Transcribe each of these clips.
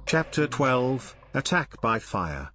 Chapter 12, Attack by Fire.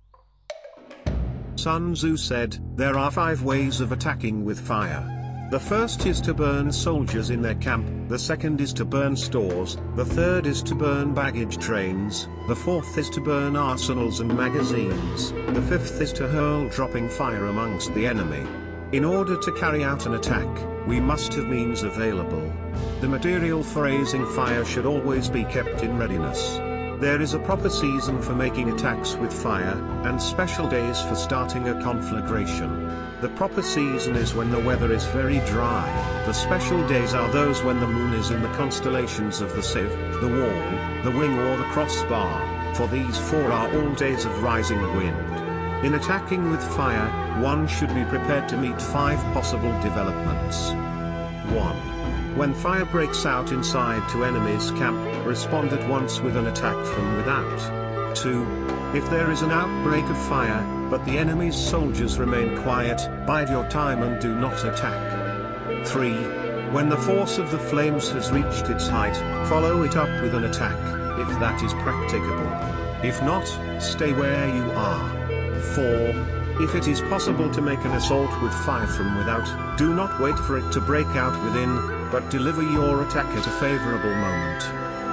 Sun Tzu said, "There are 5 ways of attacking with fire. The first is to burn soldiers in their camp, the second is to burn stores, the third is to burn baggage trains, the fourth is to burn arsenals and magazines, the fifth is to hurl dropping fire amongst the enemy. In order to carry out an attack, we must have means available. The material for raising fire should always be kept in readiness. There is a proper season for making attacks with fire, and special days for starting a conflagration. The proper season is when the weather is very dry. The special days are those when the moon is in the constellations of the sieve, the wall, the wing or the crossbar, for these 4 are all days of rising wind. In attacking with fire, one should be prepared to meet 5 possible developments. 1. When fire breaks out inside to enemy's camp, respond at once with an attack from without. 2. If there is an outbreak of fire, but the enemy's soldiers remain quiet, bide your time and do not attack. 3. When the force of the flames has reached its height, follow it up with an attack, if that is practicable. If not, stay where you are. 4. If it is possible to make an assault with fire from without, do not wait for it to break out within, but deliver your attack at a favorable moment.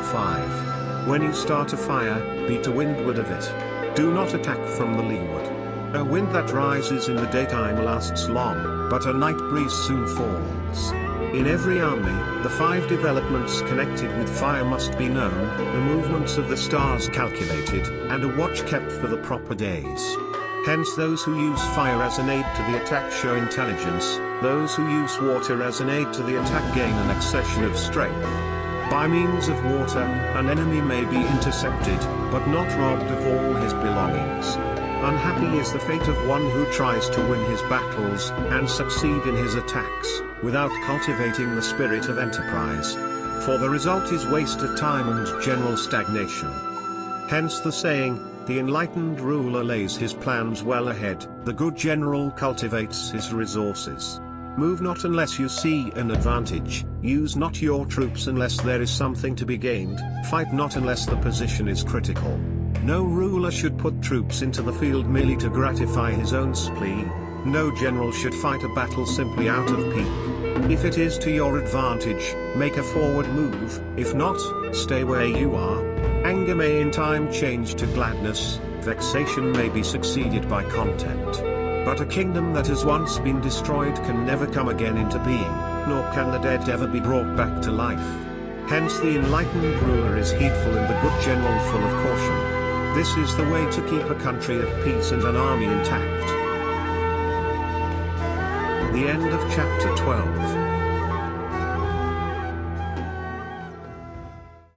5. When you start a fire, be to windward of it. Do not attack from the leeward. A wind that rises in the daytime lasts long, but a night breeze soon falls. In every army, the 5 developments connected with fire must be known, the movements of the stars calculated, and a watch kept for the proper days. Hence those who use fire as an aid to the attack show intelligence, those who use water as an aid to the attack gain an accession of strength. By means of water, an enemy may be intercepted, but not robbed of all his belongings. Unhappy is the fate of one who tries to win his battles, and succeed in his attacks, without cultivating the spirit of enterprise. For the result is wasted time and general stagnation. Hence the saying, the enlightened ruler lays his plans well ahead, the good general cultivates his resources. Move not unless you see an advantage, use not your troops unless there is something to be gained, fight not unless the position is critical. No ruler should put troops into the field merely to gratify his own spleen, no general should fight a battle simply out of pique. If it is to your advantage, make a forward move, if not, stay where you are. Anger may in time change to gladness, vexation may be succeeded by content. But a kingdom that has once been destroyed can never come again into being, nor can the dead ever be brought back to life. Hence the enlightened ruler is heedful and the good general full of caution. This is the way to keep a country at peace and an army intact. The end of chapter 12.